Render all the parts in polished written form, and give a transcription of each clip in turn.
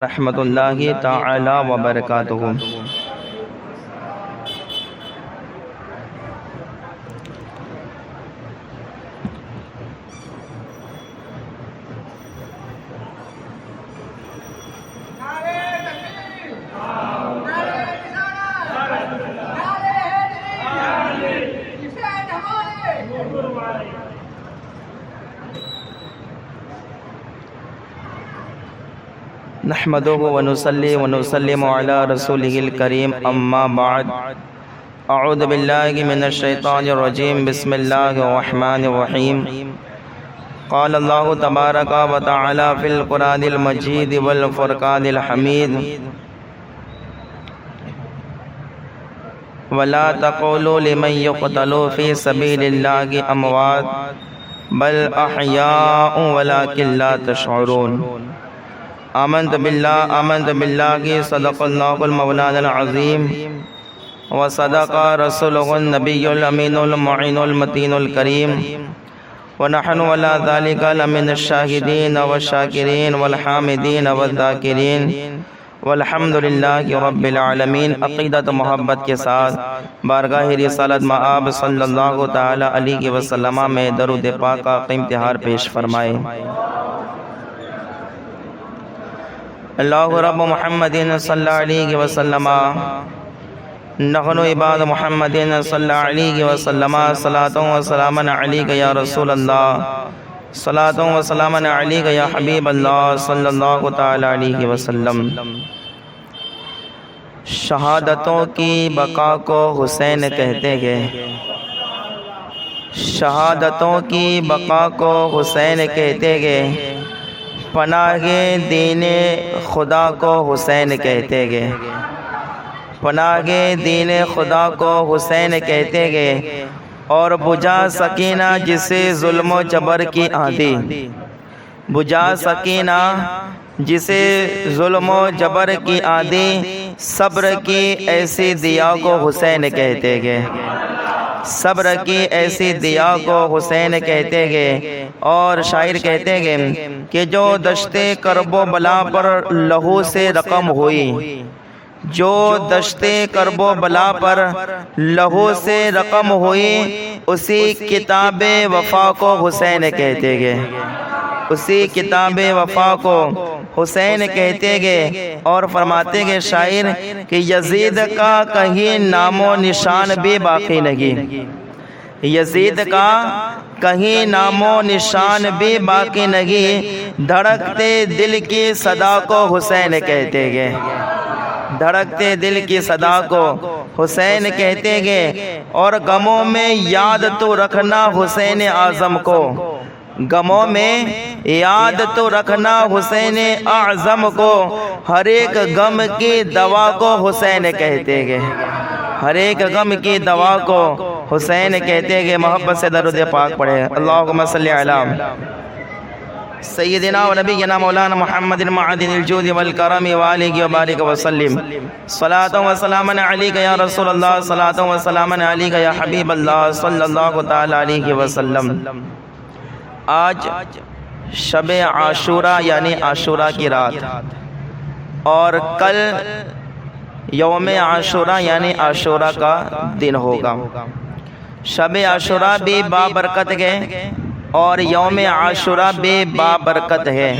رحمۃ اللہ تعالی وبرکاتہ۔ نحمده ونصلي ونسلم على رسوله الكريم اما بعد اعوذ بالله من الشيطان الرجيم بسم الله الرحمن الرحيم قال الله تبارك وتعالى في القرآن المجيد والفرقان الحميد ولا تقولوا لمن يقتل في سبيل الله اموات بل احياء ولكن لا تشعرون۔ آمنت باللہ کی صدق اللہ المولانا العظیم وصدق رسولہ النبی الامین المعین المتین الکریم ونحن على ذلك لمن الشاہدین والشاکرین والحامدین والذاکرین والحمد للہ رب العالمین۔ عقیدت محبت کے ساتھ بارگاہ رسالت مآب صلی اللہ تعالی علیہ وسلم میں درود پاک کا قیمتی ہار پیش فرمائے۔ اللہ رب محمد صلی اللہ علیہ وسلم نحن عباد محمد صلی اللہ علیہ وسلم صلاۃ و سلام علیک یا رسول اللہ، صلاۃ و سلام علیک یا حبیب اللہ صلی اللہ تعالی علیہ وسلم۔ شہادتوں کی بقا کو حسین کہتے گئے، شہادتوں کی بقا کو حسین کہتے گئے، پناہ دین خدا کو حسین کہتے گئے، پناہ دین خدا کو حسین کہتے گئے، اور بجھا سکینہ جسے ظلم و جبر کی آندھی، بجھا سکینہ جسے ظلم و جبر کی آندھی، صبر کی ایسی دیا کو حسین کہتے گئے، صبر کی ایسی دیا کو حسین کہتے گئے۔ اور شاعر کہتے گئے کہ جو دشت کرب و بلا پر لہو سے رقم ہوئی، جو دشت کرب و بلا پر لہو سے رقم ہوئی، اسی کتاب وفا کو حسین کہتے گئے، اسی کتاب وفا کو حسین کہتے گئے۔ اور فرماتے گئے شاعر کہ یزید کا کہیں نام و نشان بھی باقی نہیں، یزید کا کہیں نام و نشان بھی باقی نہیں، دھڑکتے دل کی صدا کو حسین کہتے گئے، دھڑکتے دل کی صدا کو حسین کہتے گئے۔ اور غموں میں یاد تو رکھنا حسین اعظم کو، غموں میں یاد تو رکھنا حسین اعظم کو، ہر ایک غم کی دوا کو حسین کہتے گئے، ہر ایک غم کی دوا کو حسین کہتے گئے۔ محبت سے درود پاک پڑھے۔ اللہم صلی علی سیدنا و نبینا مولانا محمد معدن الجود والکرم والہ وبارک وسلم، صلاۃ و سلام علیک یا رسول اللہ، صلاۃ و سلام علیک یا حبیب اللہ صلی اللہ تعالی علیہ وسلم۔ آج شب عاشورہ یعنی عاشورہ کی رات، اور کل یوم عاشورہ یعنی عاشورہ کا دن ہوگا۔ شب عاشورہ بھی بابرکت ہے اور یوم عاشورہ بھی بابرکت ہے،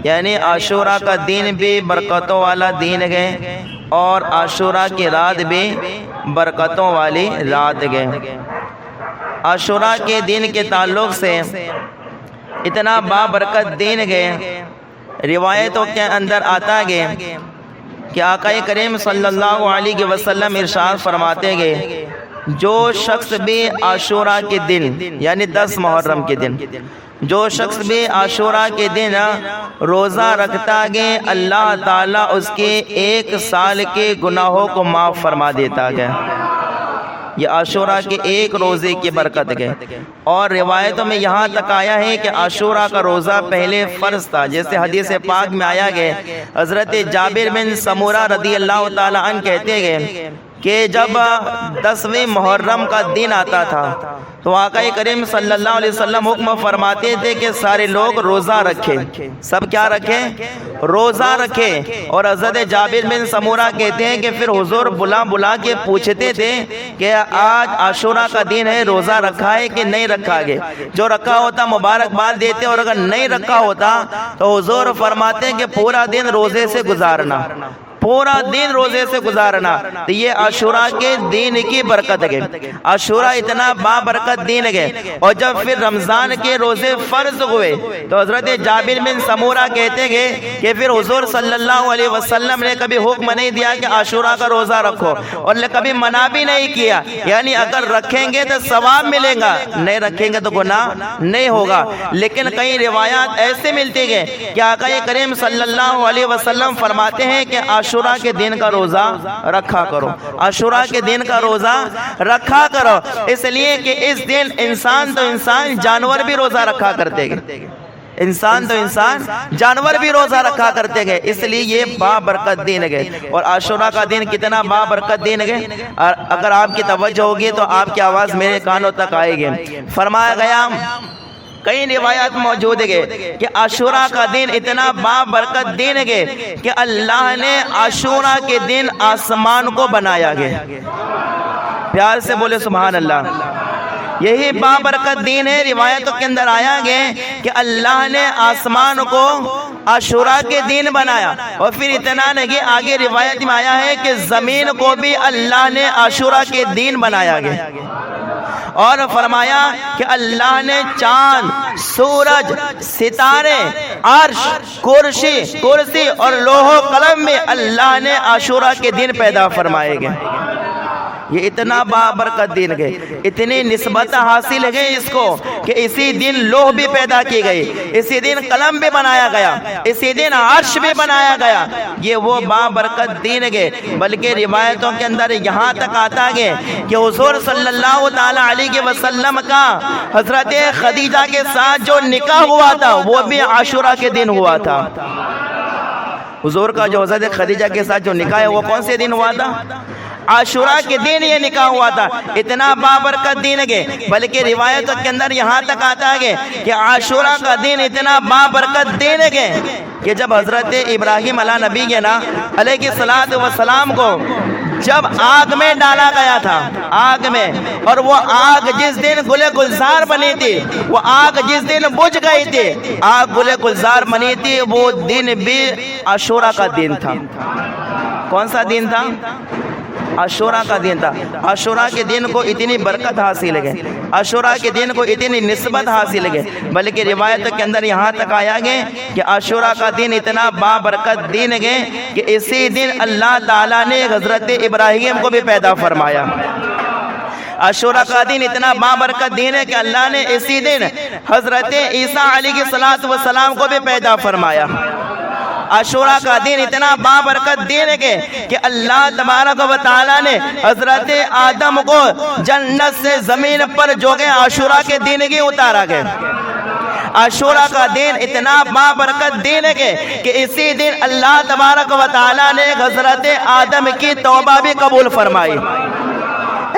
یعنی عاشورہ کا دن بھی برکتوں والا دن ہے، اور عاشورہ کی رات بھی برکتوں والی رات ہے۔ عاشورہ کے دن کے تعلق سے اتنا بابرکت دن ہے، روایتوں کے اندر آتا ہے کہ آقا کریم صلی اللہ علیہ وسلم ارشاد فرماتے گئے، جو شخص بھی عاشورہ کے دن یعنی 10 محرم کے دن، جو شخص بھی عاشورہ کے دن روزہ رکھتا ہے، اللہ تعالیٰ اس کے 1 سال کے گناہوں کو معاف فرما دیتا ہے۔ یہ عاشورہ کے ایک روزے کی برکت ہے۔ اور روایتوں میں یہاں تک آیا ہے کہ عاشورہ کا روزہ پہلے فرض تھا، جیسے حدیث پاک میں آیا گیا، حضرت جابر بن سمورہ رضی اللہ تعالی عنہ کہتے ہیں کہ جب 10ویں محرم کا دن آتا تھا تو آقا کریم صلی اللہ علیہ وسلم حکم فرماتے تھے کہ سارے لوگ روزہ رکھیں. سب کیا رکھیں؟ روزہ رکھیں. اور حضرت جابر بن سمورہ کہتے ہیں کہ پھر حضور بلا بلا کے پوچھتے تھے کہ آج عاشورہ کا دن ہے، روزہ رکھا ہے کہ نہیں رکھا گے؟ جو رکھا ہوتا مبارکباد دیتے، اور اگر نہیں رکھا ہوتا تو حضور فرماتے ہیں کہ پورا دن روزے سے گزارنا، پورا دن روزے سے گزارنا. تو یہ عاشورہ کے دن کی برکت ہے. عاشورہ اتنا بابرکت دن ہے. اور جب پھر رمضان کے روزے فرض ہوئے تو حضرت جابر بن سمورہ کہتے ہیں کہ پھر حضور صلی اللہ علیہ وسلم نے کبھی حکم نہیں دیا کہ عاشورہ کا روزہ رکھو، اور نے کبھی منع بھی نہیں کیا. یعنی اگر رکھیں گے تو ثواب ملے گا، نہیں رکھیں گے تو گناہ نہیں ہوگا. لیکن کئی روایات ایسے ملتی ہیں کہ آقا کریم صلی اللہ علیہ وسلم فرماتے ہیں کہ عاشورہ کے دن کا روزہ رکھا کرو، عاشورہ کے دن کا روزہ رکھا کرو. اس لیے کہ اس دن انسان تو انسان، جانور بھی روزہ رکھا کرتے گئے. انسان تو انسان، جانور بھی روزہ رکھا کرتے گئے. اس لیے یہ بابرکت دن ہے. اور عاشورہ کا دن کتنا بابرکت دن ہے. اگر آپ کی توجہ ہوگی تو آپ کی آواز میرے کانوں تک آئے گی. فرمایا گیا، کئی روایات موجود ہے کہ عاشورہ کا دن اتنا بابرکت دن ہے کہ اللہ نے عاشورہ کے دن آسمان کو بنایا گیا. پیار سے بولے سبحان اللہ. یہی بابرکت دن ہے. روایتوں کے اندر آیا گیا کہ اللہ نے آسمان کو عاشورہ کے دن بنایا. اور پھر اتنا نہیں، آگے روایت میں آیا ہے کہ زمین کو بھی اللہ نے عاشورہ کے دن بنایا گیا. اور فرمایا کہ اللہ نے چاند، سورج، ستارے، عرش، کرسی اور لوح و قلم میں اللہ نے عاشورہ کے دن پیدا فرمائے گئے. یہ اتنا بابرکت دن ہے، اتنی نسبت حاصل ہے اس کو کہ اسی دن لوح بھی پیدا کی گئی، اسی دن قلم بھی بنایا گیا، اسی دن عرش بھی بنایا گیا. یہ وہ بابرکت دن ہے. بلکہ روایتوں کے اندر یہاں تک آتا ہے کہ حضور صلی اللہ تعالی علیہ وسلم کا حضرت خدیجہ کے ساتھ جو نکاح ہوا تھا وہ بھی عاشورہ کے دن ہوا تھا. حضور کا جو حضرت خدیجہ کے ساتھ جو نکاح ہے وہ کون سے دن ہوا تھا؟ عاشورہ کے دن یہ نکاح ہوا تھا. اتنا بابرکت دن ہے. بلکہ روایتوں کے اندر یہاں تک آتا ہے کہ عاشورہ کا دن اتنا بابرکت دن ہے کہ جب حضرت ابراہیم علیہ نبی علیہ السلام کو جب آگ میں ڈالا گیا تھا، آگ میں، اور وہ آگ جس دن گلے گلزار بنی تھی، وہ آگ جس دن بجھ گئی تھی، آگ گلے گلزار بنی تھی، وہ دن بھی عاشورہ کا دن تھا. کون سا دن تھا؟ عاشورہ کا دن تھا. عاشورہ کے دن کو اتنی برکت حاصل ہے، عاشورہ کے دن کو اتنی نسبت حاصل ہے. بلکہ روایت کے اندر یہاں تک آیا گیا کہ عاشورہ کا دن اتنا بابرکت دن ہے کہ اسی دن اللہ تعالیٰ نے حضرت ابراہیم کو بھی پیدا فرمایا. عاشورہ کا دن اتنا بابرکت دن ہے کہ اللہ نے اسی دن حضرت عیسیٰ علیہ السلام کو بھی پیدا فرمایا. عاشورہ کا دن اتنا بابرکت دن ہے کہ اللہ تبارک و تعالیٰ نے حضرت آدم کو جنت سے زمین پر جو کہ عاشورہ کے دن ہی اتارا گیا. عاشورہ کا دن اتنا بابرکت دن ہے کہ اسی دن اللہ تبارک و تعالیٰ نے حضرت آدم کی توبہ بھی قبول فرمائی.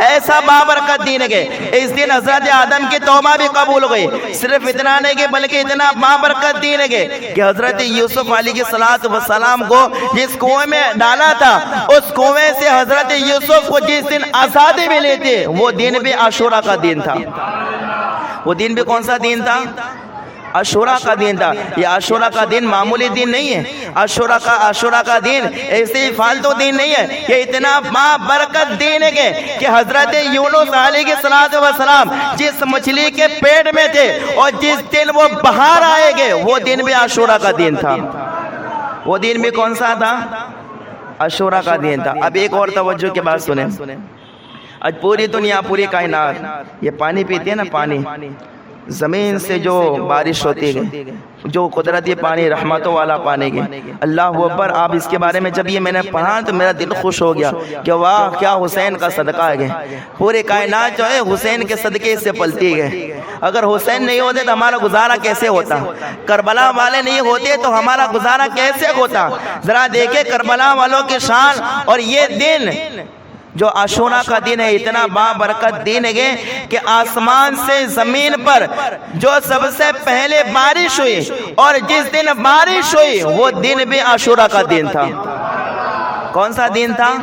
ایسا بابرکت دن ہے. اس دن حضرت آدم کی توبہ بھی قبول ہوئی. صرف اتنا نہیں کہ بلکہ اتنا بابرکت دن ہے کہ حضرت یوسف علیہ السلام کو جس کنویں میں ڈالا تھا، اس کنویں سے حضرت یوسف کو جس دن آزادی ملی تھی وہ دن بھی عاشورہ کا دن تھا. وہ دن بھی کون سا دن تھا؟ عاشورہ کا دن تھا. یہ عاشورہ کا دن معمولی دن نہیں ہے. عاشورہ کا دن ایسے ہی فالتو دن نہیں ہے. یہ اتنا بابرکت دن ہے کہ حضرت یونس علیہ السلام جس مچھلی کے پیٹ میں تھے اور جس دن وہ باہر آئے گے وہ دن بھی عاشورہ کا دن تھا. وہ دن بھی کون سا تھا؟ عاشورہ کا دن تھا. اب ایک اور توجہ کی بات سنیں. آج پوری دنیا، پوری کائنات یہ پانی پیتے ہیں نا، پانی زمین سے جو بارش ہوتی ہے، جو قدرتی پانی، رحمتوں والا پانی ہے. اللہ اکبر. آپ اس کے بارے میں جب یہ میں نے پڑھا تو میرا دل خوش ہو گیا کہ واہ کیا حسین کا صدقہ ہے. پورے کائنات جو ہے حسین کے صدقے سے پلتی ہے. اگر حسین نہیں ہوتے تو ہمارا گزارا کیسے ہوتا؟ کربلا والے نہیں ہوتے تو ہمارا گزارا کیسے ہوتا؟ ذرا دیکھیں کربلا والوں کی شان. اور یہ دن جو عاشورہ کا دن ہے اتنا بابرکت دن ہے کہ آسمان سے زمین پر جو سب سے پہلے بارش ہوئی اور جس دن بارش ہوئی وہ دن بھی عاشورہ کا دن تھا۔ کون سا دن تھا؟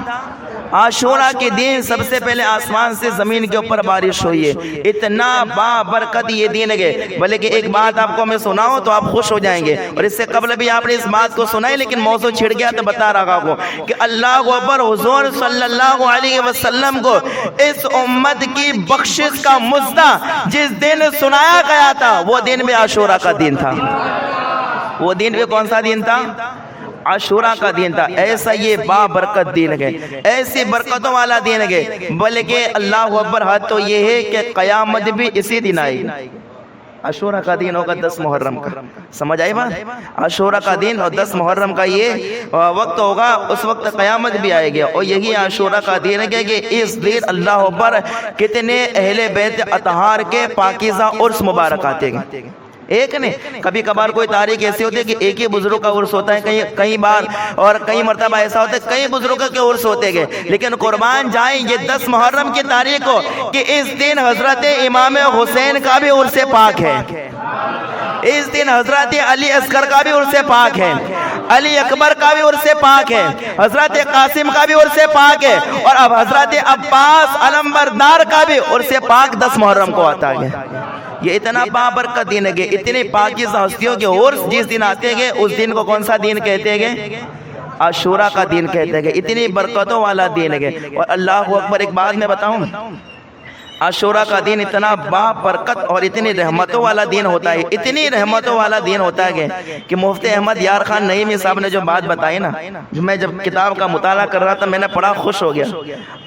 عاشورہ کے دن سب سے پہلے آسمان سے زمین کے اوپر بارش ہوئی ہے۔ اتنا بابرکت یہ دن ہے، بلکہ ایک بات آپ کو میں سناؤں تو آپ خوش ہو جائیں گے، اور اس سے قبل بھی آپ نے اس بات کو سنا ہے لیکن موضوع چھڑ گیا تو بتا رہا ہوں کہ اللہ اکبر، حضور صلی اللہ علیہ وسلم کو اس امت کی بخشش کا مژدہ جس دن سنایا گیا تھا وہ دن بھی عاشورہ کا دن تھا۔ وہ دن بھی کون سا دن تھا؟ عاشورہ کا دن تھا۔ ایسا یہ بابرکت دن ہے، ایسی برکتوں والا دن ہے، بلکہ اللہ اکبر حد تو یہ ہے کہ قیامت بھی اسی دن آئے گی۔ عاشورہ کا دن ہوگا 10 محرم کا، سمجھ آئی بات؟ عاشورہ کا دن اور 10 محرم کا یہ وقت ہوگا، اس وقت قیامت بھی آئے گی، اور یہی عاشورہ کا دن ہے کہ اس دن اللہ اکبر کتنے اہل بیت اطہار کے پاکیزہ عرس مبارک آتے ہیں۔ ایک نہیں، کبھی کبھار کوئی تاریخ ایسی ہوتی ہے کہ ایک ہی بزرگ کا عرس ہوتا ہے، کئی بار اور کئی مرتبہ ایسا ہوتا ہے کئی بزرگوں کے عرس ہوتے گئے، لیکن قربان جائیں یہ 10 محرم کی تاریخ کو کہ اس دن حضرت امام حسین کا بھی عرس پاک ہے، اس دن حضرت علی اصغر کا بھی عرس پاک ہے، علی اکبر کا بھی عرس پاک ہے، حضرت قاسم کا بھی عرس پاک ہے، اور اب حضرت عباس علمبردار کا بھی عرس پاک 10 محرم کو آتا ہے۔ یہ اتنا بابرکت دن ہے، اتنی پاکیزہ ہستیوں کے عرس جس دن آتے گے اس دن کو کون سا دن کہتے گے؟ عاشورہ کا دن کہتے گے، اتنی برکتوں والا دن ہے۔ اور اللہ اکبر، ایک بات میں بتاؤں، عاشورہ کا دن اتنا بابرکت اور اتنی رحمتوں والا دن ہوتا ہے، اتنی رحمتوں والا دن ہوتا ہے کہ مفتی احمد یار خان نعیمی صاحب نے جو بات بتائی نا، میں جب کتاب کا مطالعہ کر رہا تھا میں نے پڑھا، خوش ہو گیا۔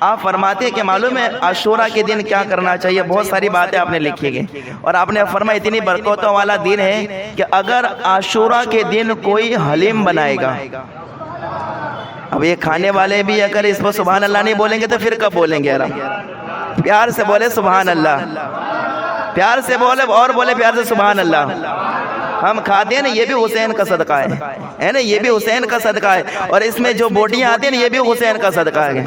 آپ فرماتے ہیں کہ معلوم ہے عاشورہ کے دن کیا کرنا چاہیے، بہت ساری باتیں آپ نے لکھی گئی، اور آپ نے فرمایا اتنی برکتوں والا دن ہے کہ اگر عاشورہ کے دن کوئی حلیم بنائے گا، اب یہ کھانے والے بھی اگر اس پر سبحان اللہ نہیں بولیں گے تو پھر کب بولیں گے؟ یار پیار سے بولے سبحان اللہ، پیار سے بولے اور بولے پیار سے سبحان اللہ۔ ہم کھاتے ہیں نا، یہ بھی حسین کا صدقہ ہے نا، یہ بھی حسین کا صدقہ ہے، اور اس میں جو بوٹیاں آتی ہیں نا یہ بھی حسین کا صدقہ ہے۔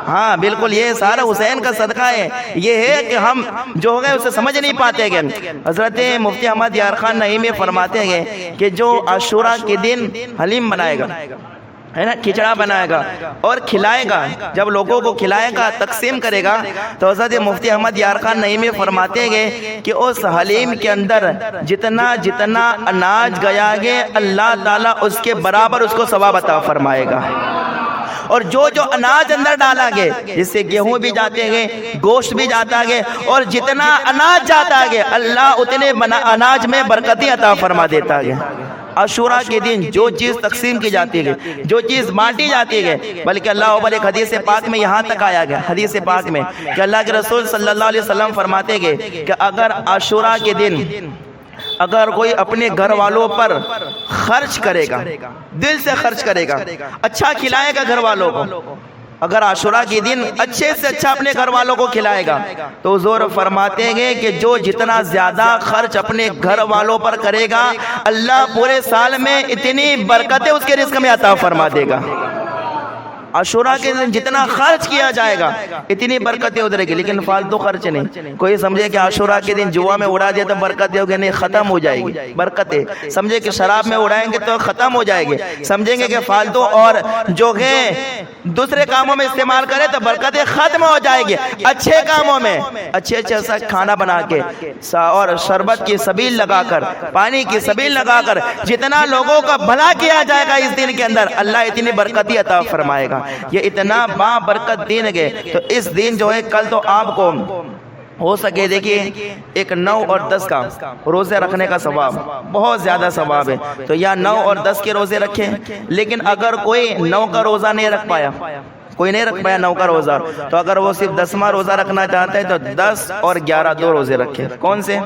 ہاں بالکل، یہ سارا حسین کا صدقہ ہے۔ یہ ہے کہ ہم جو ہو گئے اسے سمجھ نہیں پاتے گئے۔ حضرت مفتی احمد یار خان نعیمی فرماتے ہیں کہ جو عاشورہ کے دن حلیم بنائے گا، ہے نا، کھچڑا بنائے گا اور کھلائے گا، جب لوگوں کو کھلائے گا، تقسیم کرے گا، تو حضرت مفتی احمد یار خان نعیمی فرماتے گئے کہ اس حلیم کے اندر جتنا جتنا اناج گیا گے اللہ تعالیٰ اس کے برابر اس کو ثواب عطا فرمائے گا، اور جو جو اناج اندر ڈالا گے، جس سے گیہوں بھی جاتے گے، گوشت بھی جاتا گے، اور جتنا اناج جاتا گے اللہ اتنے اناج میں برکتی عطا فرما دیتا گے۔ عاشورہ کے دن جو چیز تقسیم کی جاتی ہے، جو چیز بانٹی جاتی ہے، بلکہ اللہ اکبر ایک حدیث پاک میں یہاں تک آیا گیا، حدیث پاک میں کہ اللہ کے رسول صلی اللہ علیہ وسلم فرماتے گئے کہ اگر عاشورہ کے دن اگر کوئی اپنے گھر والوں پر خرچ کرے گا، دل سے خرچ کرے گا، اچھا کھلائے گا گھر والوں کو، اگر عاشورہ کے دن اچھے سے اچھا اپنے گھر والوں کو کھلائے گا، تو حضور فرماتے ہیں کہ جو جتنا زیادہ خرچ اپنے گھر والوں پر کرے گا اللہ پورے سال میں اتنی برکتیں اس کے رزق میں عطا فرما دے گا۔ عاشورہ کے دن جتنا خرچ کیا جائے گا اتنی برکتیں ادھرے گی، لیکن فالتو خرچ نہیں۔ کوئی سمجھے کہ عاشورہ کے دن جوا میں اڑا دیا تو برکتیں ہوگی، نہیں، ختم ہو جائے گی برکتیں۔ سمجھے کہ شراب میں اڑائیں گے تو ختم ہو جائے گی، سمجھیں گے کہ فالتو اور جو ہے دوسرے کاموں میں استعمال کرے تو برکتیں ختم ہو جائے گی۔ اچھے کاموں میں اچھے اچھا کھانا بنا کے اور شربت کی سبیل لگا کر، پانی کی سبیل لگا کر جتنا لوگوں کا بھلا کیا جائے گا اس دن کے اندر اللہ اتنی برکتی عطا فرمائے گا۔ یہ اتنا بابرکت دن ہے، تو اس دن جو ہے کل تو آپ کو ہو سکے دیکھیے ایک 9 اور 10 کا روزے رکھنے کا ثواب بہت زیادہ ثواب ہے، تو یا 9 اور 10 کے روزے رکھیں، لیکن اگر کوئی 9 کا روزہ نہیں رکھ پایا، کوئی نہیں رکھ پایا 9 کا روزہ، تو اگر وہ صرف 10واں روزہ رکھنا چاہتا ہے تو 10 اور 11 2 روزے رکھے۔ کون سے؟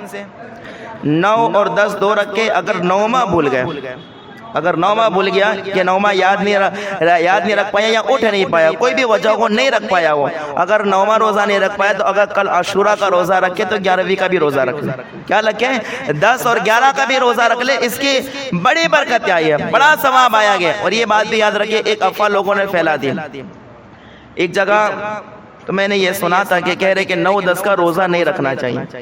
9 اور 10 2 رکھے۔ اگر 9واں بھول گئے، اگر 9واں بھول گیا کہ 9واں یاد نہیں رکھ پایا یا اٹھ نہیں پایا، کوئی بھی وجہ کو نہیں رکھ پایا، وہ اگر 9واں روزہ نہیں رکھ پایا تو اگر کل عاشورہ کا روزہ رکھے تو 11ویں کا بھی روزہ رکھ لے۔ کیا رکھے؟ 10 اور 11 کا بھی روزہ رکھ لے، اس کی بڑی برکت آئی ہے، بڑا ثواب آیا گیا۔ اور یہ بات بھی یاد رکھیے، ایک افواہ لوگوں نے پھیلا دی ایک جگہ تو میں نے یہ سنا تھا کہ کہہ رہے کہ 9-10 کا روزہ نہیں رکھنا چاہیے،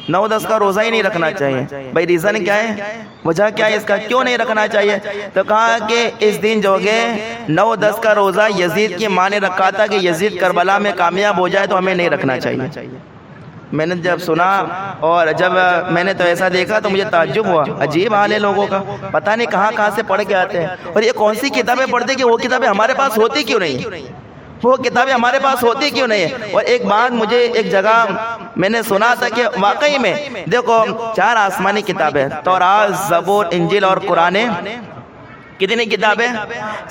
9-10 کا روزہ ہی نہیں رکھنا چاہیے۔ بھائی ریزن کیا ہے، وجہ کیا ہے اس کا، کیوں نہیں رکھنا چاہیے؟ تو کہا کہ اس دن جو ہے 9-10 کا روزہ یزید کی ماں نے رکھا تھا کہ یزید کربلا میں کامیاب ہو جائے تو ہمیں نہیں رکھنا چاہیے۔ میں نے جب سنا اور جب میں نے تو ایسا دیکھا تو مجھے تعجب ہوا، عجیب حال ہے لوگوں کا، پتہ نہیں کہاں سے پڑھ کے آتے ہیں، اور یہ کون سی کتابیں پڑھتے کہ وہ کتابیں ہمارے پاس ہوتی کیوں نہیں، وہ کتابیں ہمارے پاس ہوتی کیوں نہیں ہے۔ اور ایک بات مجھے ایک جگہ میں نے سنا تھا کہ واقعی میں دیکھو 4 آسمانی کتابیں، تورات، زبور، انجیل اور قرآن، کتنی کتابیں؟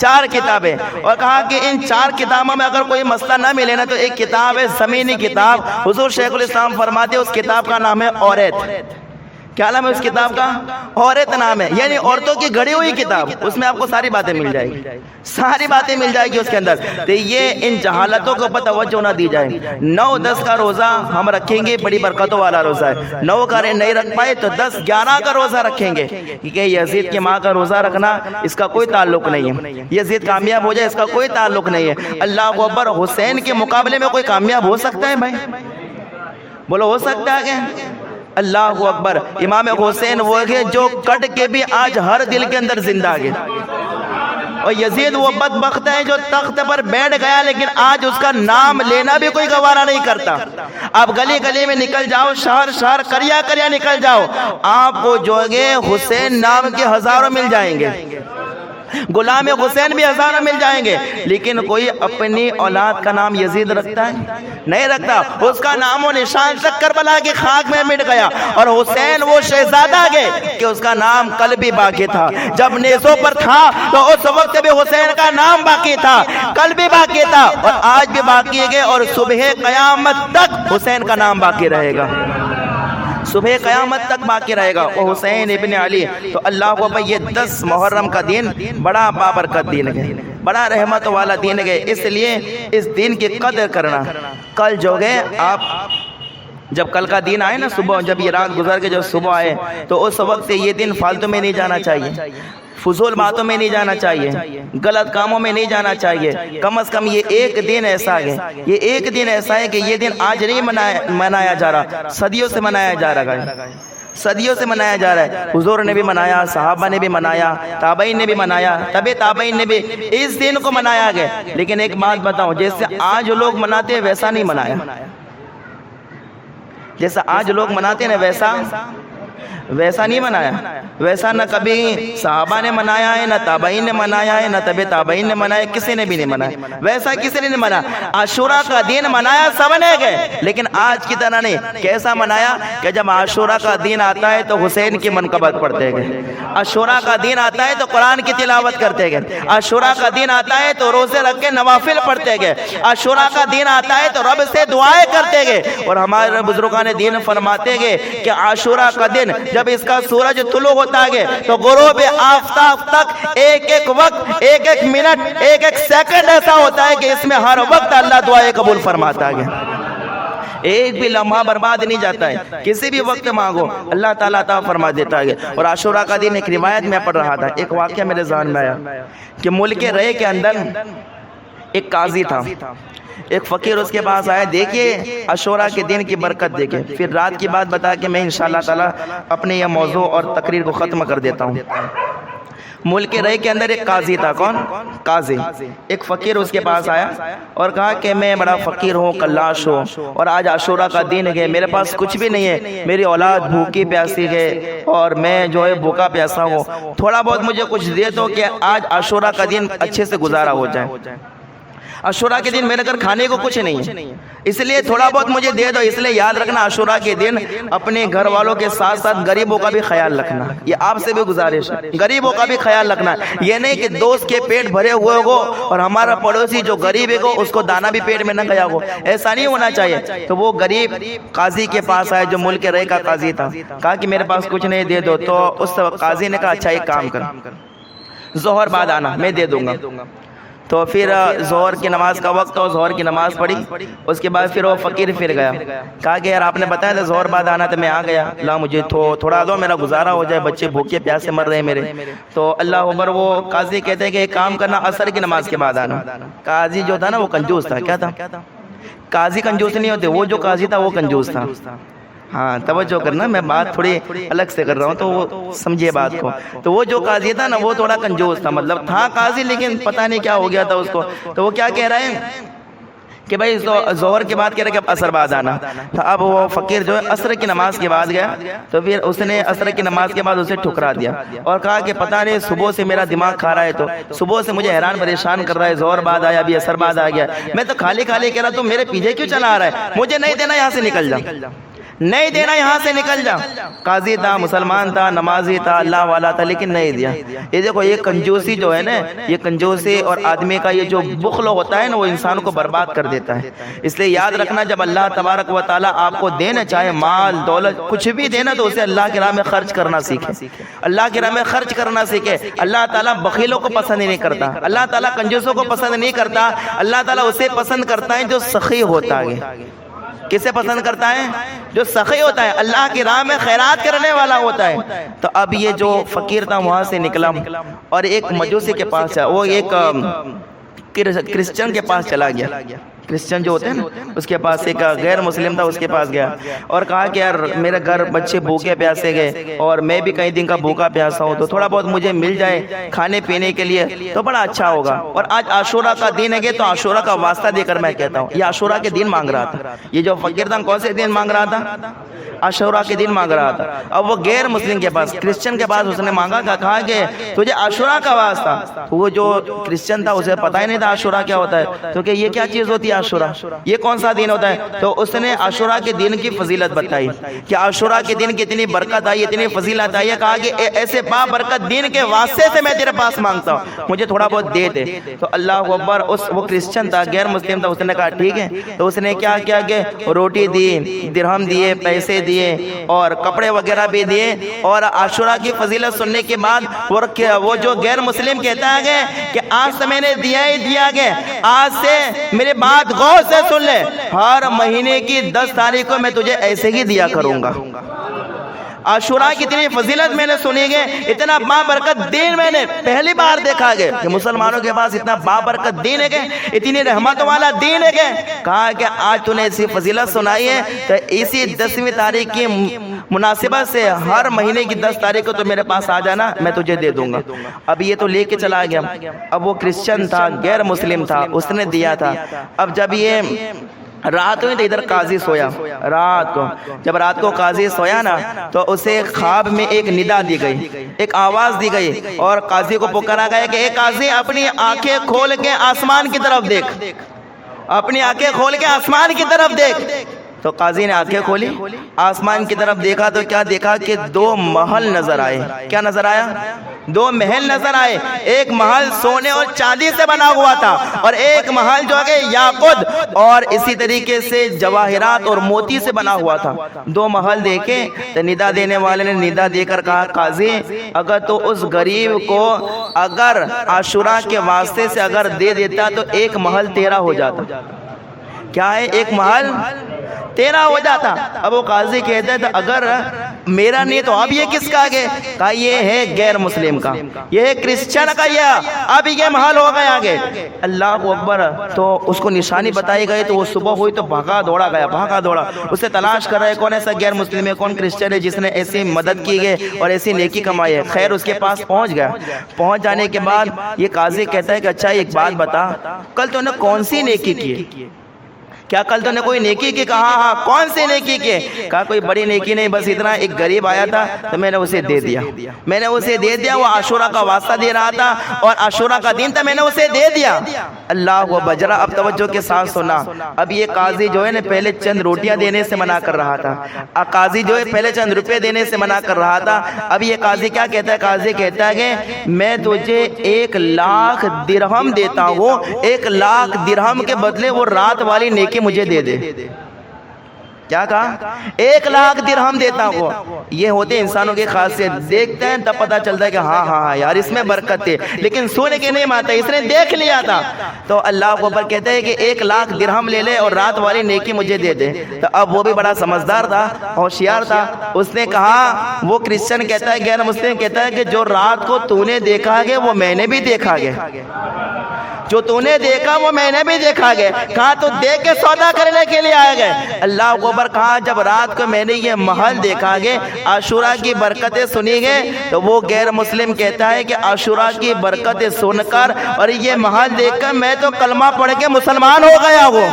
4 کتابیں، اور کہا کہ ان 4 کتابوں میں اگر کوئی مسئلہ نہ ملے نا تو ایک کتاب ہے زمینی کتاب، حضور شیخ الاسلام فرماتے ہیں اس کتاب کا نام ہے عورت۔ کیا نام ہے اس کتاب کا؟ عورت نام ہے، یعنی عورتوں کی گھڑی ہوئی کتاب، اس میں آپ کو ساری باتیں مل جائے گی، ساری باتیں مل جائے گی اس کے اندر۔ تو یہ ان جہالتوں کو پر توجہ نہ دی جائے۔ 9-10 کا روزہ ہم رکھیں گے، بڑی برکتوں والا روزہ ہے، 9 کا نہیں رکھ پائے تو 10-11 کا روزہ رکھیں گے، کیونکہ یزید کی ماں کا روزہ رکھنا اس کا کوئی تعلق نہیں ہے، یزید کامیاب ہو جائے اس کا کوئی تعلق نہیں ہے۔ اللہ اکبر، حسین کے مقابلے میں کوئی کامیاب ہو سکتا ہے بھائی؟ بولو ہو سکتا ہے کہ؟ اللہ اکبر، امام حسین وہ ہے جو کٹ کے بھی آج ہر دل کے اندر زندہ ہے، اور یزید وہ بدبخت ہے جو تخت پر بیٹھ گیا لیکن آج اس کا نام لینا بھی کوئی گوارا نہیں کرتا۔ آپ گلی گلی میں نکل جاؤ، شہر شہر، قریہ قریہ نکل جاؤ، آپ کو جو ہے حسین نام کے ہزاروں مل جائیں گے، غلام حسین بھی ہزاروں مل جائیں گے، لیکن کوئی اپنی اولاد کا نام یزید رکھتا ہے؟ نہیں رکھتا۔ اس کا نام و نشان تک کربلا کی خاک میں مٹ گیا، اور حسین وہ شہزادہ گئے کہ اس کا نام کل بھی باقی تھا، جب نیزوں پر تھا تو اس وقت بھی حسین کا نام باقی تھا، کل بھی باقی تھا، اور آج بھی باقی ہے، اور صبح قیامت تک حسین کا نام باقی رہے گا، صبح قیامت تک باقی رہے گا۔ وہ حسین ابن علی، تو اللہ کو یہ 10 محرم کا دن بڑا بابرکت دن ہے، بڑا رحمت والا دن ہے، اس لیے اس دن کی قدر کرنا۔ کل جو گئے آپ جب کل کا دن آئے نا، صبح جب یہ رات گزر کے جو صبح آئے تو اس وقت یہ دن فالتو میں نہیں جانا چاہیے، فضول باتوں میں نہیں جانا چاہیے، غلط کاموں میں نہیں جانا چاہیے۔ کم از کم یہ ایک دن ایسا ہے، یہ ایک دن ایسا ہے کہ یہ دن آج نہیں منایا جا رہا، صدیوں سے منایا جا رہا ہے، صدیوں سے منایا جا رہا ہے۔ حضور نے بھی منایا، صحابہ نے بھی منایا، تابعین نے بھی منایا، تبع تابعین نے بھی اس دن کو منایا گیا، لیکن ایک بات بتاؤں، جیسے آج لوگ مناتے ہیں ویسا نہیں منایا، جیسا آج لوگ مناتے ہیں ویسا نہیں منایا، ویسا نہ کبھی صحابہ نے منایا ہے، نہ تابعین نے منایا ہے، نہ تبع تابعین نے منایا، کسی نے بھی نہیں منایا، ویسا کسی نے نہیں منایا۔ عاشورہ کا دن منایا سب نے گئے، لیکن آج کی طرح نہیں۔ کیسا منایا کہ جب عاشورہ کا دن آتا ہے تو حسین کی منقبت پڑھتے گئے، عاشورہ کا دن آتا ہے تو قرآن کی تلاوت کرتے گئے، عاشورہ کا دن آتا ہے تو روزے رکھ کے نوافل پڑھتے گئے، عاشورہ کا دن آتا ہے تو رب سے دعائیں کرتے گئے۔ اور ہمارے بزرگان دین فرماتے گئے کہ عاشورہ کا دن جب اس کا سورج طلوع ہوتا ہے تو غروب آفتاب تک ایک ایک وقت، ایک ایک منٹ، ایک ایک سیکنڈ ایسا ہوتا ہے کہ اس میں ہر وقت اللہ دعائیں قبول فرماتا ہے، ایک بھی لمحہ برباد نہیں جاتا ہے، کسی بھی وقت مانگو اللہ تعالیٰ عطا فرما دیتا ہے۔ اور عاشورہ کا دن ایک روایت میں پڑھ رہا تھا، ایک واقعہ میرے ذہن میں آیا کہ ملک رے کے اندر ایک قاضی تھا، ایک فقیر اس کے پاس آئے، دیکھیے عاشورہ کے دن کی برکت دیکھیں۔ پھر رات کی بات بتا کے میں انشاءاللہ تعالیٰ اپنے یہ موضوع اور تقریر کو ختم کر دیتا ہوں۔ ملک رے کے اندر ایک قاضی تھا، کون قاضی؟ ایک فقیر اس کے پاس آیا اور کہا کہ میں بڑا فقیر ہوں، کلاش ہوں، اور آج عاشورہ کا دن ہے، میرے پاس کچھ بھی نہیں ہے، میری اولاد بھوکی پیاسی ہے اور میں جو ہے بھوکا پیاسا ہوں، تھوڑا بہت مجھے کچھ دے دو کہ آج عاشورہ کا دن اچھے سے گزارا ہو جائے۔ عاشورہ کے دن میرے گھر کھانے کو کچھ نہیں ہے، اس لیے تھوڑا بہت مجھے دے دو۔ اس لیے یاد رکھنا عاشورہ کے دن اپنے گھر والوں کے ساتھ ساتھ غریبوں کا بھی خیال رکھنا، یہ آپ سے بھی گزارش ہے، غریبوں کا بھی خیال رکھنا۔ یہ نہیں کہ دوست کے پیٹ بھرے ہوئے ہو اور ہمارا پڑوسی جو غریب ہے اس کو دانا بھی پیٹ میں نہ گیا ہو، ایسا نہیں ہونا چاہیے۔ تو وہ غریب قاضی کے پاس آئے جو ملک رے کا قاضی تھا، کہا کہ میرے پاس کچھ نہیں، دے دو۔ تو اس قاضی نے کہا اچھا ایک کام کر، ظہر بعد آنا، میں دے دوں گا۔ تو پھر ظہر کی نماز کا وقت اور ظہر کی نماز پڑھی. اس کے بعد پھر وہ فقیر پھر گیا, کہا کہ یار آپ نے بتایا تھا ظہر بعد آنا تھا, میں آ گیا, اللہ مجھے تھوڑا دو, میرا گزارا ہو جائے, بچے بھوکے پیاسے مر رہے ہیں میرے. تو اللہ اکبر, وہ قاضی کہتے ہیں کہ ایک کام کرنا, عصر کی نماز کے بعد آنا. قاضی جو تھا نا وہ کنجوس تھا. کیا تھا؟ قاضی کنجوس نہیں ہوتے, وہ جو قاضی تھا وہ کنجوس تھا. ہاں توجہ کرنا, میں بات تھوڑی الگ سے کر رہا ہوں تو وہ سمجھے بات کو. تو وہ جو قاضی تھا نا وہ تھوڑا کنجوس تھا, مطلب تھا قاضی لیکن پتہ نہیں کیا ہو گیا تھا اس کو. تو وہ کیا کہہ رہے ہیں کہ بھائی ظہر کے بعد کہہ رہے کہ اب عصر بعد آنا. تو اب وہ فقیر جو ہے عصر کی نماز کے بعد گیا, تو پھر اس نے عصر کی نماز کے بعد اسے ٹھکرا دیا اور کہا کہ پتہ نہیں صبح سے میرا دماغ کھا رہا ہے, تو صبح سے مجھے حیران پریشان کر رہا ہے, ظہر بعد آیا ابھی عصر بعد آ گیا, میں تو خالی خالی کہہ رہا تم میرے پیچھے کیوں چلا رہا ہے, مجھے نہیں دینا, یہاں سے نکل جا, نہیں دینا, یہاں سے نکل جا. قاضی تھا, مسلمان تھا, نمازی تھا, اللہ والا تھا, لیکن نہیں دیا. یہ دیکھو یہ کنجوسی جو ہے نا, یہ کنجوسی اور آدمی کا یہ جو بخل ہوتا ہے نا, وہ انسان کو برباد کر دیتا ہے. اس لیے یاد رکھنا, جب اللہ تبارک و تعالیٰ آپ کو دینا چاہے مال دولت کچھ بھی دینا, تو اسے اللہ کی راہ میں خرچ کرنا سیکھے, اللہ کی راہ میں خرچ کرنا سیکھے. اللہ تعالیٰ بخیلوں کو پسند نہیں کرتا, اللہ تعالیٰ کنجوسوں کو پسند نہیں کرتا, اللہ تعالیٰ اسے پسند کرتا ہے جو سخی ہوتا ہے. کسے پسند کرتا ہے؟ جو سخی ہوتا ہے, اللہ کی راہ میں خیرات کرنے والا ہوتا ہے. تو اب یہ جو فقیر تھا وہاں سے نکلا اور ایک مجوسی کے پاس چلا, وہ ایک کرسچن کے پاس چلا گیا. کرسچن جو ہوتے ہیں نا اس کے پاس, ایک غیر مسلم تھا, اس کے پاس گیا اور کہا کہ یار میرے گھر بچے بھوکے پیاسے گئے اور میں بھی کئی دن کا بھوکا پیاسا ہوں, تو تھوڑا بہت مجھے مل جائے کھانے پینے کے لیے تو بڑا اچھا ہوگا. اور آج عاشورہ کا دن ہے, تو عاشورہ کا واسطہ دے کر میں کہتا ہوں, یہ عاشورہ کے دن مانگ رہا تھا. یہ جو فقیر تھا کون سے دن مانگ رہا تھا؟ عاشورہ کے دن مانگ رہا تھا. اب وہ غیر مسلم کے پاس, کرسچن کے پاس اس نے مانگا, کہا کہ تجھے عاشورہ کا واسطہ. وہ جو کرسچن تھا اسے پتہ ہی نہیں تھا عاشورہ کیا ہوتا ہے, تو کہ یہ کیا چیز ہوتی ہے عاشورہ, یہ کون سا دن ہوتا ہے. تو اس نے عاشورہ کے دن کی فضیلت بتائی کہ عاشورہ کے دن کی اتنی برکت آئی, اتنی فضیلت آئی. کہا کہ ایسے با برکت دن کے واسطے سے میں تیرے پاس مانگتا ہوں, مجھے تھوڑا بہت دے دے. تو اللہ اکبر, وہ کرسچن تھا, غیر مسلم تھا, اس نے کہا ٹھیک ہے. تو اس نے کیا کیا کہ روٹی دی, درہم دیے, پیسے دیے اور کپڑے وغیرہ بھی دیے. اور عاشورہ کی فضیلت سننے کے بعد وہ جو غیر مسلم کہتا ہے کہ آج سے میں نے دیا ہی دیا گیا, آج سے میری بات غور سے سن لے, ہر مہینے کی 10 تاریخ کو میں تجھے ایسے ہی دیا کروں گا. عاشورہ کی اتنی فضیلت میں نے سنی گے, اتنا بابرکت دین میں نے پہلی بار دیکھا گے کہ مسلمانوں کے پاس اتنا بابرکت دین ہے کہ اتنی رحمت والا دین ہے کہ کہا کہ آج تو نے ایسی فضیلت سنائی ہے, تو اسی 10ویں تاریخ کی مناسبت سے ہر مہینے کی 10 تاریخ کو تو میرے پاس آ جانا, میں تجھے دے دوں گا. اب یہ تو لے کے چلا گیا. اب وہ کرسچن تھا, غیر مسلم تھا, اس نے دیا تھا. اب جب یہ رات ہوئی تو ادھر قاضی سویا. رات کو جب رات کو قاضی سویا نا, تو اسے خواب میں ایک ندا دی گئی, ایک آواز دی گئی اور قاضی کو پکارا گیا کہ اے قاضی, اپنی آنکھیں کھول کے آسمان کی طرف دیکھ, اپنی آنکھیں کھول کے آسمان کی طرف دیکھ. تو قاضی نے آنکھیں کھولی, آسمان کی طرف دیکھا تو کیا دیکھا کہ 2 محل نظر آئے. کیا نظر آیا؟ 2 محل نظر آئے. ایک محل سونے اور چاندی سے بنا ہوا تھا اور ایک محل جو ہے یاقوت اور اسی طریقے سے جواہرات اور موتی سے بنا ہوا تھا. 2 محل دیکھے تو ندا دینے والے نے ندا دے کر کہا, قاضی اگر تو اس غریب کو اگر عاشورہ کے واسطے سے اگر دے دیتا تو ایک محل تیرا ہو جاتا. کیا ہے؟ ایک محل تیرا ہو جاتا. اب وہ قاضی کہتے ہیں تو اگر میرا نہیں تو اب یہ کس کا آگے؟ کہا یہ ہے غیر مسلم کا, یہ ہے کرسچن کا, یہ اب یہ محل ہو گیا آگے. اللہ اکبر. تو اس کو نشانی بتائی گئی تو وہ صبح ہوئی تو بھاگا دوڑا گیا, بھاگا دوڑا. اسے تلاش کر رہے کون ایسا غیر مسلم ہے, کون کرسچن ہے جس نے ایسی مدد کی ہے اور ایسی نیکی کمائی ہے. خیر اس کے پاس پہنچ گیا. پہنچ جانے کے بعد یہ قاضی کہتا ہے کہ اچھا ایک بات بتا, کل تو نے کون سی نیکی کی؟ کیا کل تو نے کوئی نیکی کی؟ کہا ہاں. کون سی نیکی کی؟ کہا کوئی بڑی نیکی نہیں, بس اتنا, ایک غریب آیا تھا تو میں نے اسے دے دیا, میں نے اسے دے دیا. وہ عاشورہ کا واسطہ دے رہا تھا اور عاشورہ کا دن تھا, میں نے اسے دے دیا. اللہ وہ بجرا. اب توجہ کے ساتھ سنا. اب یہ قاضی جو ہے نا پہلے چند روٹیاں دینے سے منع کر رہا تھا, قاضی جو ہے پہلے چند روپے دینے سے منع کر رہا تھا. اب یہ قاضی کیا کہتا ہے؟ قاضی کہتا ہے کہ میں تجھے 1 لاکھ درہم دیتا ہوں, 1 لاکھ درہم کے بدلے وہ رات والی نیکی مجھے دے دے. کیا کہا؟ 1,00,000 درہم دیتا ہوں. یہ ہوتے انسانوں کی خاصیت، دیکھتے ہیں تب پتہ چلتا ہے کہ ہاں ہاں یار اس میں برکت ہے، لیکن سونے کے نہیں ماتا، اس نے دیکھ لیا تھا. تو اللہ کو اوپر کہتے ہیں کہ 1,00,000 درہم لے لے اور رات والی نیکی مجھے دے دے. تو اب وہ بھی بڑا سمجھدار تھا، ہوشیار تھا. اس نے کہا، وہ کرسچن کہتا ہے، غیر مسلم کہتا ہے کہ جو رات کو تو نے دیکھا گے وہ میں نے بھی دیکھا گے، جو تو نے دیکھا وہ میں نے بھی دیکھا گے. کہا تو دیکھ کے سودا کرنے کے لیے آئے گئے. اللہ کو اوپر کہا جب رات کو میں نے یہ محل دیکھا گے، عاشورہ کی برکتیں سنی گے. تو وہ غیر مسلم کہتا ہے کہ عاشورہ کی برکتیں سن کر اور یہ محل دیکھ کر میں تو کلمہ پڑھ کے مسلمان ہو گیا ہوں،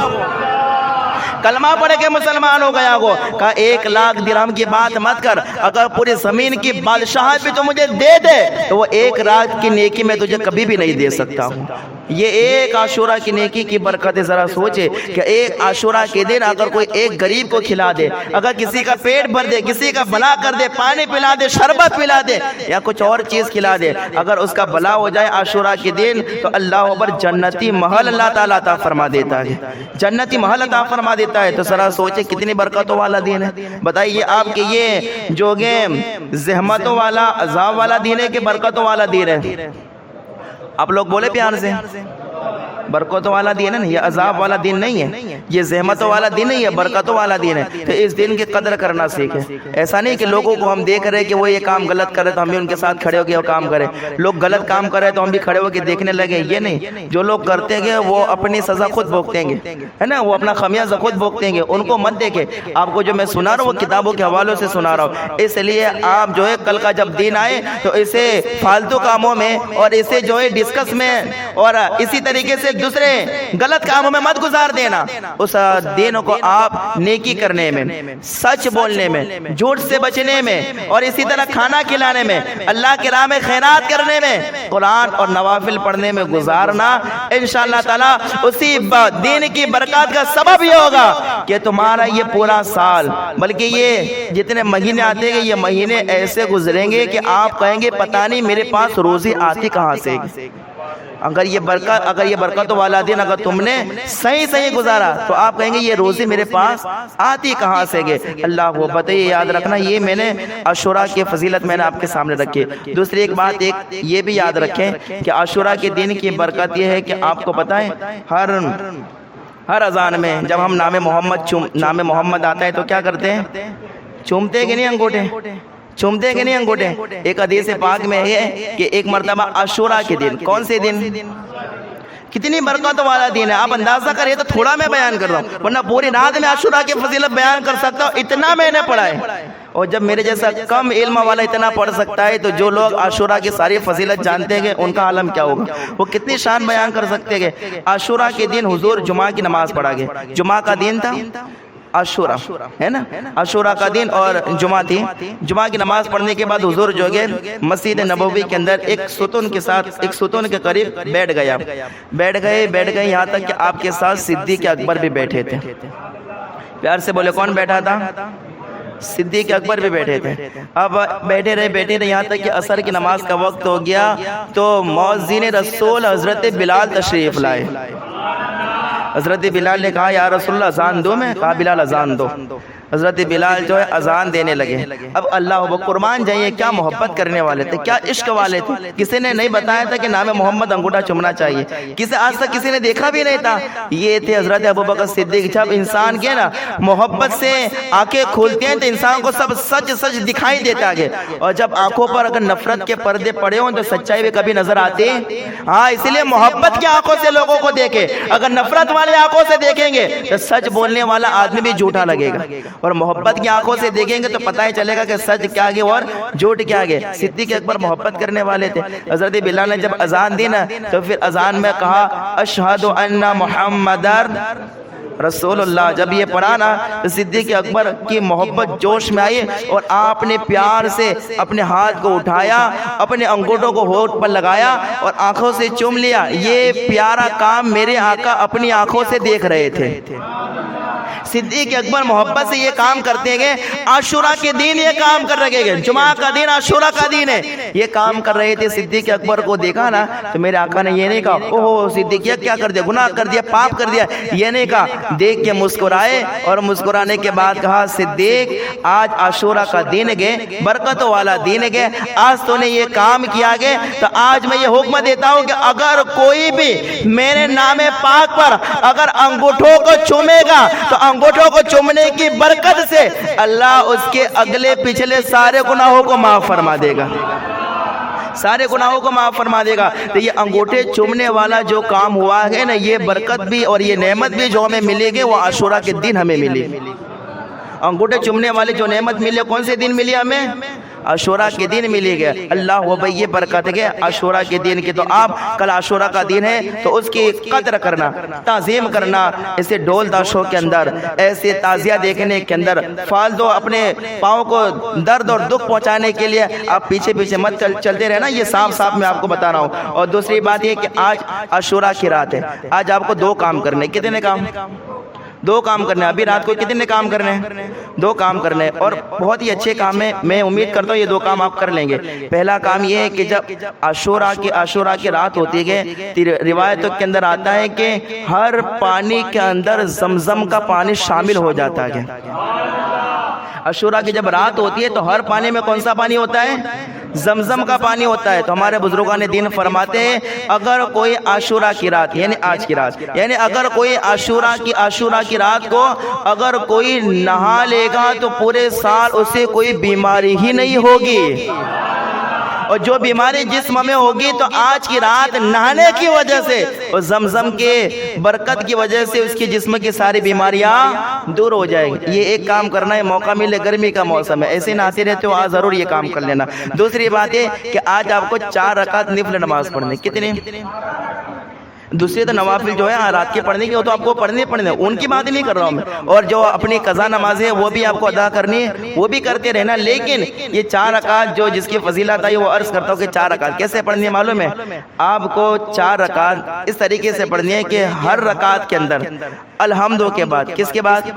کلمہ پڑھ کے مسلمان ہو گیا ہو. کہا 1,00,000 درہم کی بات مت کر، اگر پوری زمین کی بادشاہت بھی تو مجھے دے دے تو وہ 1 رات کی نیکی میں تجھے کبھی بھی نہیں دے سکتا ہوں. یہ ایک عاشورہ کی نیکی کی برکت ہے. ذرا سوچے کہ ایک عاشورہ کے دن اگر کوئی ایک غریب کو کھلا دے، اگر کسی کا پیٹ بھر دے، کسی کا بھلا کر دے، پانی پلا دے، شربت پلا دے یا کچھ اور چیز کھلا دے، اگر اس کا بھلا ہو جائے عاشورہ کے دن، تو اللہ اکبر جنتی محل اللہ تعالیٰ عطا فرما دیتا ہے، جنتی محل عطا فرما دیتا ہے. تو ذرا سوچے کتنی برکتوں والا دین ہے. بتائیے آپ کہ یہ جو زحمتوں والا، عذاب والا دین ہے کہ برکتوں والا دین ہے؟ آپ لوگ بولے پیار سے. برکتوں والا دین ہے نا، یہ عذاب والا دین نہیں ہے، یہ زحمتوں والا دین نہیں ہے، برکتوں والا دین ہے. تو اس دن کی قدر کرنا سیکھیں. ایسا نہیں کہ لوگوں کو ہم دیکھ رہے کہ وہ یہ کام غلط کرے تو ہم بھی ان کے ساتھ کھڑے ہو کے وہ کام کریں، لوگ غلط کام کرے تو ہم بھی کھڑے ہو کے دیکھنے لگے. یہ نہیں، جو لوگ کرتے گے وہ اپنی سزا خود بھگتیں گے، ہے نا، وہ اپنا خمیازہ خود بھگتیں گے. ان کو مت دیکھیں. آپ کو جو میں سنا رہا ہوں وہ کتابوں کے حوالوں سے سنا رہا ہوں. اس لیے آپ جو ہے کل کا جب دن آئے تو اسے فالتو کاموں میں اور اسے جو ہے ڈسکس میں اور اسی طریقے سے دوسرے غلط کاموں میں مت گزار دینا. اس دین کو آپ نیکی کرنے میں، سچ بولنے میں، جھوٹ سے بچنے میں اور اسی طرح کھانا کھلانے میں، اللہ کی راہ میں خیرات کرنے میں، قرآن اور نوافل پڑھنے میں گزارنا. انشاءاللہ تعالی اسی دین کی برکات کا سبب یہ ہوگا کہ تمہارا یہ پورا سال، بلکہ یہ جتنے مہینے آتے ہیں یہ مہینے ایسے گزریں گے کہ آپ کہیں گے پتہ نہیں میرے پاس روزی آتی کہاں سے. اگر یہ برکت والا دن اگر تم نے صحیح گزارا تو آپ کہیں گے یہ روزی میرے پاس آتی کہاں سے گے. اللہ کو بتائیے، یاد رکھنا. یہ میں نے عاشورہ کی فضیلت میں نے آپ کے سامنے رکھی. دوسری ایک بات یہ بھی یاد رکھیں کہ عاشورہ کے دن کی برکت یہ ہے کہ آپ کو پتہ ہے ہر اذان میں جب ہم نام محمد آتا ہے تو کیا کرتے ہیں؟ چومتے کہ نہیں انگوٹھے؟ چومتے کہ نہیں انگوٹھے؟ ایک حدیث پاک میں ہے کہ ایک مرتبہ عاشورہ کے دن، کون سے دن؟ کتنی برکت والا دین ہے. آپ اندازہ کریں تو تھوڑا میں بیان کر رہا ہوں، ورنہ پوری رات میں عاشورہ کی فضیلت بیان کر سکتا ہوں، اتنا میں نے پڑھا ہے. اور جب میرے جیسا کم علم والا اتنا پڑھ سکتا ہے تو جو لوگ عاشورہ کی ساری فضیلت جانتے ہیں ان کا عالم کیا ہوگا، وہ کتنی شان بیان کر سکتے ہیں. عاشورہ کے دن حضور جمعہ کی نماز پڑھا گیا. جمعہ کا دن تھا عاشورہ، ہے نا، عاشورہ کا دن اور جمعہ تھی. جمعہ کی نماز پڑھنے کے بعد حضور جو ہے مسجد نبوی کے اندر ایک ستون کے قریب بیٹھ گئے یہاں تک کہ آپ کے ساتھ صدیق اکبر بھی بیٹھے تھے. پیار سے بولے کون بیٹھا تھا؟ صدیق اکبر بھی بیٹھے تھے. اب بیٹھے رہے یہاں تک کہ عصر کی نماز کا وقت ہو گیا تو مؤذن رسول حضرت بلال تشریف لائے. حضرت بلال نے کہا یا رسول اللہ اذان دو. میں کہا بلال اذان دو. حضرت بلال جو ہے اذان دینے لگے. اب اللہ قربان جائیے کیا محبت کرنے والے تھے، کیا عشق والے تھے. کسی نے نہیں بتایا تھا کہ نام محمد انگوٹھا چومنا چاہیے، آج تک کسی نے دیکھا بھی نہیں تھا. یہ تھے حضرت ابوبکر صدیق. جب انسان کے نا محبت سے آنکھیں کھولتے ہیں تو انسان کو سب سچ دکھائی دیتا ہے، اور جب آنکھوں پر اگر نفرت کے پردے پڑے ہوں تو سچائی بھی کبھی نظر آتی. ہاں، اس لیے محبت کی آنکھوں سے لوگوں کو دیکھے. اگر نفرت والے آنکھوں سے دیکھیں گے تو سچ بولنے والا آدمی بھی جھوٹا لگے گا، اور محبت کی آنکھوں سے دیکھیں گے تو پتہ ہی چلے گا کہ سچ کیا ہے اور جھوٹ کیا ہے. صدیق اکبر محبت کرنے والے تھے. حضرت بلال نے جب اذان دی نا تو پھر اذان میں کہا اشہد ان محمد رسول اللہ. جب یہ پڑھا نا تو صدیق اکبر کی محبت جوش میں آئی اور آپ نے پیار سے اپنے ہاتھ کو اٹھایا، اپنے انگوٹھوں کو ہونٹ پر لگایا اور آنکھوں سے چوم لیا. یہ پیارا کام میرے آقا اپنی آنکھوں سے دیکھ رہے تھے. صدیق اکبر محبت سے یہ کام کرتے ہیں، عاشورہ کے دن یہ کام کر رہے ہیں، جمعہ کا دن عاشورہ کا دن ہے، یہ کام کر رہے تھے۔ صدیق اکبر کو دیکھا نا تو میرے آقا نے یہ نہیں کہا اوہ صدیق یہ کیا کر دیا، گناہ کر دیا، پاپ کر دیا، یہ نہیں کہا، دیکھ کے مسکرائے اور مسکرانے کے بعد کہا صدیق آج عاشورہ کا دن گئے، برکت والا دن گئے، آج تو نے یہ کام کیا گئے، تو آج میں یہ حکم دیتا ہوں کہ اگر کوئی بھی میرے نام پاک پر اگر انگوٹھوں کو چومے گا تو انگوٹھوں کو چومنے کی برکت سے اللہ اس کے اگلے پچھلے سارے گناہوں کو معاف فرما دے گا، سارے گناہوں کو معاف فرما دے گا۔ تو یہ انگوٹھے چومنے والا جو کام ہوا ہے نا، یہ برکت بھی اور یہ نعمت بھی جو ہمیں ملے گی وہ عاشورہ کے دن ہمیں ملی۔ انگوٹھے چومنے والے جو نعمت ملی کون سے دن ملی ہمیں؟ عاشورہ کے دن ملی گیا۔ اللہ وہ بھئی یہ برکت ہے عاشورہ کے دن کی، تو آپ کل عاشورہ کا دن ہے تو اس کی قدر کرنا، تعظیم کرنا، اسے ڈھول تاشوں کے اندر، ایسے تعزیہ دیکھنے کے اندر، فالتو اپنے پاؤں کو درد اور دکھ پہنچانے کے لیے آپ پیچھے پیچھے مت چلتے رہنا، یہ صاف صاف میں آپ کو بتا رہا ہوں۔ اور دوسری بات یہ کہ آج عاشورہ کی رات ہے، آج آپ کو دو کام کرنے، کتنے کام؟ دو کام کرنے۔ ابھی رات کو کتنے کام کرنے ہیں؟ دو کام کرنے، اور بہت ہی اچھے کام ہیں، میں امید کرتا ہوں یہ دو کام آپ کر لیں گے۔ پہلا کام یہ ہے کہ جب عاشورہ کی رات ہوتی ہے، روایتوں کے اندر آتا ہے کہ ہر پانی کے اندر زمزم کا پانی شامل ہو جاتا ہے۔ عاشورہ کی جب رات ہوتی ہے تو ہر پانی میں کون سا پانی ہوتا ہے؟ زمزم کا پانی ہوتا ہے۔ تو ہمارے بزرگان دین فرماتے ہیں اگر کوئی عاشورہ کی رات یعنی آج کی رات، یعنی اگر کوئی عاشورہ کی رات کو اگر کوئی نہا لے گا تو پورے سال اسے کوئی بیماری ہی نہیں ہوگی، اور جو بیماری جسم میں ہوگی تو آج کی رات نہانے کی وجہ سے اور زمزم کے برکت کی وجہ سے اس کی جسم کی ساری بیماریاں دور ہو جائیں گی۔ یہ ایک کام کرنا ہے، موقع ملے، گرمی کا موسم ہے، ایسے نہاتے رہتے ہو، آج ضرور یہ کام کر لینا۔ دوسری بات ہے کہ آج آپ کو 4 رکعت نفل نماز پڑھنے، کتنے؟ دوسری تو نوافل جو ہے رات کے پڑھنے کی وہ تو آپ کو پڑھنے ان کی بات نہیں کر رہا ہوں میں، اور جو اپنی قضا نمازیں وہ بھی آپ کو ادا کرنی ہے، وہ بھی کرتے رہنا۔ لیکن یہ 4 رکعت جو جس کی فضیلت ہے وہ عرض کرتا ہوں کہ 4 رکعت کیسے پڑھنی ہے معلوم ہے؟ آپ کو 4 رکعت اس طریقے سے پڑھنی ہے کہ ہر رکعت کے اندر الحمد کے بعد، کس کے بعد؟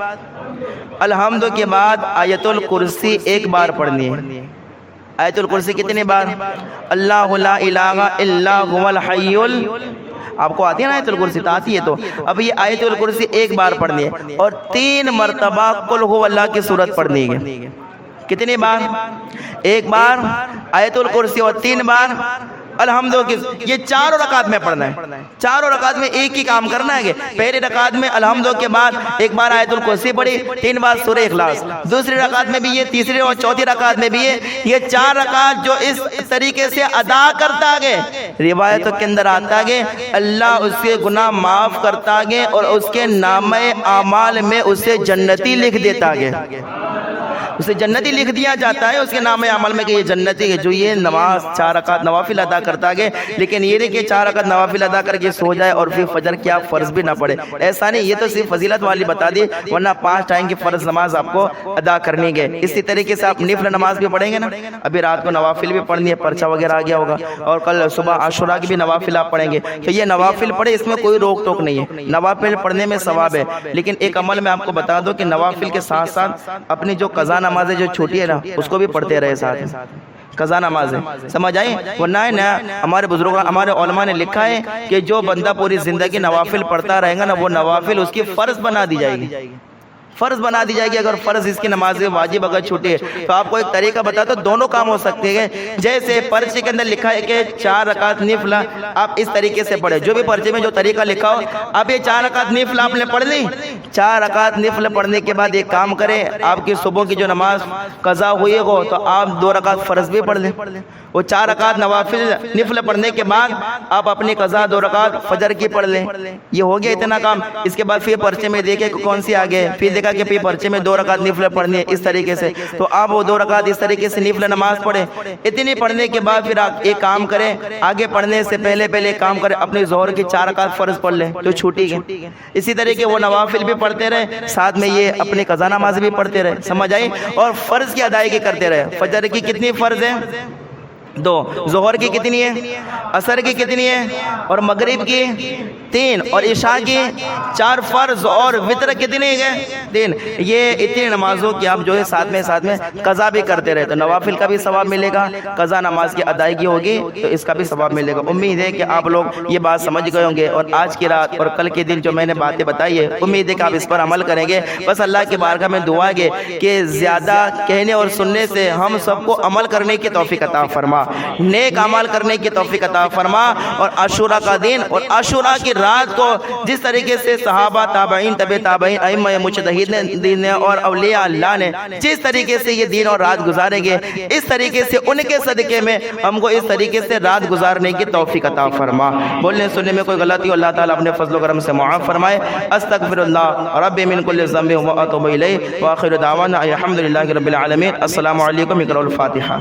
الحمد کے بعد آیت الکرسی 1 بار پڑھنی ہے۔ آیت الکرسی کتنی بار؟ اللہ لا الہ الا هو الحی آپ کو آتی ہے نا آیت الکرسی؟ تو آتی ہے۔ تو اب یہ آیت الکرسی 1 بار پڑھنی ہے اور 3 مرتبہ قل هو اللہ کی سورت پڑھنی ہے۔ کتنی بار؟ 1 بار آیت الکرسی اور 3 بار الحمد کی۔ یہ 4 رکعت میں پڑھنا ہے، 4 رکعت میں ایک ہی کام کرنا ہے کہ پہلی رکعت میں الحمد کے بعد 1 بار آیت الکرسی پڑھی، 3 بار سورہ اخلاص، دوسری رکعت میں بھی یہ، تیسری اور چوتھی رکعت میں بھی یہ 4 رکعت جو اس طریقے سے ادا کرتا گئے، روایتوں کے اندر آتا گئے اللہ اس کے گناہ معاف کرتا گئے اور اس کے نامہ اعمال میں اسے جنتی لکھ دیتا گئے، اسے جنتی لکھ دیا جاتا ہے اس کے نام عمل میں کہ یہ جنتی ہے جو یہ نماز 4 رکعت نوافل ادا کرتا گئے۔ لیکن یہ نہیں کہ 4 رکعت نوافل ادا کر کے سو جائے اور پھر فجر کیا فرض بھی نہ پڑے، ایسا نہیں، یہ تو صرف فضیلت والی بتا دی، ورنہ 5 ٹائم کی فرض نماز آپ کو ادا کرنی ہے۔ اسی طریقے سے آپ نفل نماز بھی پڑھیں گے نا، ابھی رات کو نوافل بھی پڑھنی ہے، پرچہ وغیرہ آ گیا ہوگا، اور کل صبح عاشورہ کی بھی نوافل آپ پڑھیں گے، تو یہ نوافل پڑھے، اس میں کوئی روک ٹوک نہیں ہے، نوافل پڑھنے میں ثواب ہے۔ لیکن ایک عمل میں آپ کو بتا دو کہ نوافل کے ساتھ ساتھ اپنی جو قضا نمازیں جو چھوٹی ہے نا اس کو بھی پڑھتے رہے ساتھ میں، قضا نماز ہے، سمجھ آئیں؟ ورنہ ہے نا ہمارے بزرگوں ہمارے علماء نے لکھا ہے کہ جو بندہ پوری زندگی نوافل پڑھتا رہے گا نا وہ نوافل اس کی فرض بنا دی جائے گی، فرض بنا دی جائے گی۔ اگر فرض اس کی نماز واجب اگر چھوٹی ہے تو آپ کو ایک طریقہ بتا تو دونوں کام ہو سکتے ہیں۔ جیسے پرچے کے اندر لکھا ہے کہ 4 رکعت نفل آپ اس طریقے سے پڑھیں، جو بھی پرچے میں جو طریقہ لکھا ہو، اب یہ 4 رکعت نفل آپ نے پڑھ لی، 4 رکعت نفل پڑھنے کے بعد ایک کام کریں، آپ کی صبح کی جو نماز قضا ہوئی ہو تو آپ 2 رکعت فرض بھی پڑھ لیں، وہ 4 رکعت نوافل نفل پڑھنے کے بعد آپ اپنی قضا 2 رکعت فجر کی پڑھ لیں، یہ ہو گیا اتنا کام۔ اس کے بعد پھر پرچے میں دیکھیں کون سی آگے، پھر دیکھا کہ پھر پرچے میں 2 رکعت نفل پڑھنی ہے اس طریقے سے، تو آپ وہ 2 رکعت اس طریقے سے نفل نماز پڑھیں۔ اتنی پڑھنے کے بعد پھر آپ ایک کام کریں، آگے پڑھنے سے پہلے ایک کام کریں، اپنے ظہر کی 4 رکعت فرض پڑھ لیں جو چھوٹی گئی، اسی طریقے وہ نوافل بھی پڑھتے رہے، ساتھ میں یہ اپنی قضا نماز بھی پڑھتے رہے، سمجھ آئی؟ اور فرض کی ادائیگی کرتے رہے۔ فجر کی کتنی فرض ہے؟ دو، ظہر کی کتنی ہے، عصر کی کتنی ہے، اور مغرب کی 3، اور عشاء کی 4 فرض، اور وتر کتنی ہے 3۔ یہ اتنی نمازوں کی آپ جو ہے ساتھ میں قضا بھی کرتے رہے تو نوافل کا بھی ثواب ملے گا، قضا نماز کی ادائیگی ہوگی تو اس کا بھی ثواب ملے گا۔ امید ہے کہ آپ لوگ یہ بات سمجھ گئے ہوں گے، اور آج کی رات اور کل کے دن جو میں نے باتیں بتائی ہے امید ہے کہ آپ اس پر عمل کریں گے۔ بس اللہ کی بارگاہ میں دعا ہے کہ زیادہ کہنے اور سننے سے ہم سب کو عمل کرنے کی توفیق عطا فرما، نیک عمل کرنے کی توفیق عطا فرما، اور عاشوراء کا دن اور عاشوراء کی رات کو جس طریقے سے صحابہ، تابعین، تبع تابعین، ائمہ مجتہدین نے اور اولیاء اللہ نے جس طریقے سے یہ دن اور رات گزاریں گے، اس طریقے سے ان کے صدقے میں ہم کو اس طریقے سے رات گزارنے کی توفیق عطا فرما۔ بولنے سننے میں کوئی غلطی ہو اللہ تعالیٰ اپنے فضل و کرم سے معاف فرمائے۔ استغفر اللہ رب من کل ذنب و اتوب الیہ، وآخر دعوانا الحمد للہ رب العالمین۔ السلام علیکم، اقرأوا الفاتحہ۔